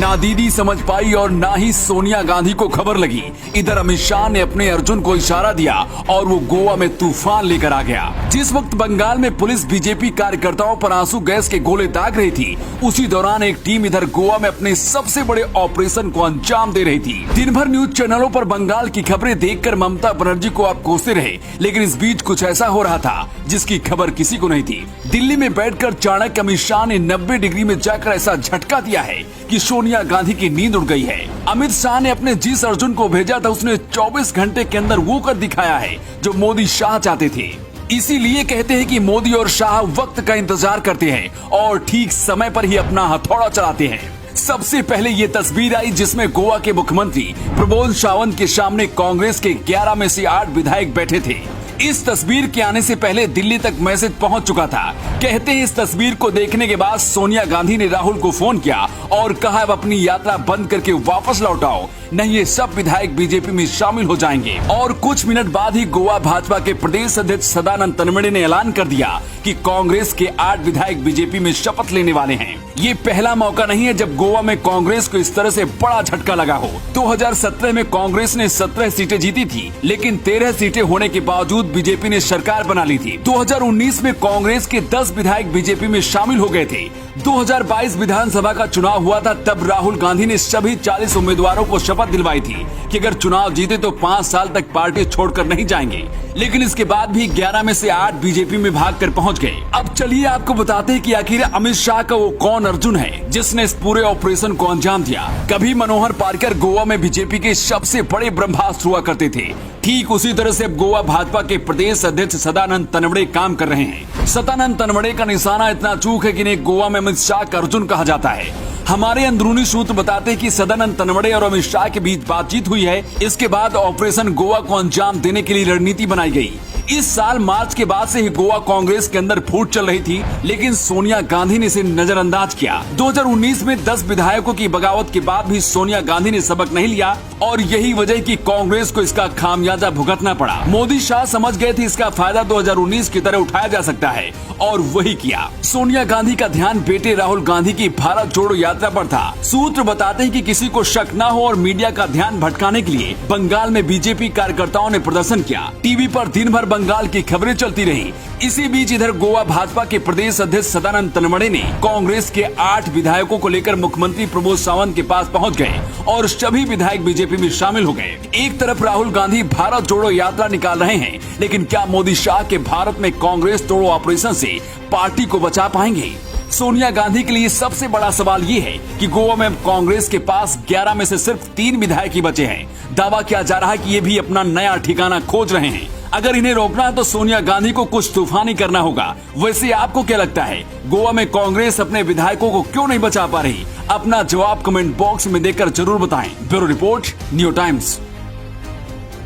ना दीदी समझ पाई और ना ही सोनिया गांधी को खबर लगी। इधर अमित शाह ने अपने अर्जुन को इशारा दिया और वो गोवा में तूफान लेकर आ गया। जिस वक्त बंगाल में पुलिस बीजेपी कार्यकर्ताओं पर आंसू गैस के गोले दाग रही थी, उसी दौरान एक टीम इधर गोवा में अपने सबसे बड़े ऑपरेशन को अंजाम दे रही थी। दिन भर न्यूज चैनलों पर बंगाल की खबरें देखकर ममता बनर्जी को आप कोसते रहे, लेकिन इस बीच कुछ ऐसा हो रहा था जिसकी खबर किसी को नहीं थी। दिल्ली में बैठकर चाणक्य अमित शाह ने 90 डिग्री में जाकर ऐसा झटका दिया है कि सोनिया गांधी की नींद उड़ गई है। अमित शाह ने अपने जिस अर्जुन को भेजा था उसने 24 घंटे के अंदर वो कर दिखाया है जो मोदी शाह चाहते थे। इसीलिए कहते हैं कि मोदी और शाह वक्त का इंतजार करते हैं और ठीक समय पर ही अपना हथौड़ा चलाते हैं। सबसे पहले ये तस्वीर आई जिसमें गोवा के मुख्यमंत्री प्रमोद सावंत के सामने कांग्रेस के 11 में से 8 विधायक बैठे थे। इस तस्वीर के आने से पहले दिल्ली तक मैसेज पहुंच चुका था। कहते हैं इस तस्वीर को देखने के बाद सोनिया गांधी ने राहुल को फोन किया और कहा अब अपनी यात्रा बंद करके वापस लौट आओ, नहीं ये सब विधायक बीजेपी में शामिल हो जाएंगे। और कुछ मिनट बाद ही गोवा भाजपा के प्रदेश अध्यक्ष सदानंद तनवड़े ने ऐलान कर दिया कि कांग्रेस के 8 विधायक बीजेपी में शपथ लेने वाले हैं। ये पहला मौका नहीं है जब गोवा में कांग्रेस को इस तरह से बड़ा झटका लगा हो। 2017 में कांग्रेस ने 17 सीटें जीती थी, लेकिन 13 सीटें होने के बावजूद बीजेपी ने सरकार बना ली थी। 2019 में कांग्रेस के 10 विधायक बीजेपी में शामिल हो गए थे। 2022 विधानसभा का चुनाव हुआ था, तब राहुल गांधी ने सभी 40 उम्मीदवारों को शपथ दिलवाई थी कि अगर चुनाव जीते तो 5 साल तक पार्टी छोड़कर नहीं जाएंगे। लेकिन इसके बाद भी 11 में से 8 बीजेपी में भागकर पहुंच गए। अब चलिए आपको बताते हैं कि आखिर अमित शाह का वो कौन अर्जुन है जिसने इस पूरे ऑपरेशन को अंजाम दिया। कभी मनोहर पार्कर गोवा में बीजेपी के सबसे बड़े ब्रह्मास्त्र हुआ करते थे, ठीक उसी तरह से अब गोवा भाजपा के प्रदेश अध्यक्ष सदानंद तनवड़े काम कर रहे हैं। सदानंद तनवड़े का निशाना इतना चूक है कि इन्हें गोवा में अमित शाह का अर्जुन कहा जाता है। हमारे अंदरूनी सूत्र बताते हैं कि सदानंद तनवड़े और अमित शाह के बीच बातचीत हुई है। इसके बाद ऑपरेशन गोवा को अंजाम देने के लिए रणनीति बनाई गई। इस साल मार्च के बाद से ही गोवा कांग्रेस के अंदर फूट चल रही थी, लेकिन सोनिया गांधी ने इसे नजरअंदाज किया। 2019 में 10 विधायकों की बगावत के बाद भी सोनिया गांधी ने सबक नहीं लिया और यही वजह कि कांग्रेस को इसका खामियाजा भुगतना पड़ा। मोदी शाह समझ गए थे इसका फायदा 2019 की तरह उठाया जा सकता है और वही किया। सोनिया गांधी का ध्यान बेटे राहुल गांधी की भारत जोड़ो यात्रा पर था। सूत्र बताते हैं कि किसी को शक न हो और मीडिया का ध्यान भटकाने के लिए बंगाल में बीजेपी कार्यकर्ताओं ने प्रदर्शन किया। टीवी पर दिन भर बंगाल की खबरें चलती रही। इसी बीच इधर गोवा भाजपा के प्रदेश अध्यक्ष सदानंद तनवड़े ने कांग्रेस के 8 विधायकों को लेकर मुख्यमंत्री प्रमोद सावंत के पास पहुंच गए और सभी विधायक बीजेपी में शामिल हो गए। एक तरफ राहुल गांधी भारत जोड़ो यात्रा निकाल रहे हैं, लेकिन क्या मोदी शाह के भारत में कांग्रेस तोड़ो ऑपरेशन से पार्टी को बचा पाएंगे? सोनिया गांधी के लिए सबसे बड़ा सवाल ये है कि गोवा में कांग्रेस के पास 11 में से सिर्फ 3 विधायक ही बचे हैं। दावा किया जा रहा है कि ये भी अपना नया ठिकाना खोज रहे हैं। अगर इन्हें रोकना है तो सोनिया गांधी को कुछ तूफानी करना होगा। वैसे आपको क्या लगता है, गोवा में कांग्रेस अपने विधायकों को क्यों नहीं बचा पा रही? अपना जवाब कमेंट बॉक्स में देकर जरूर बताएं। Bureau report, new times.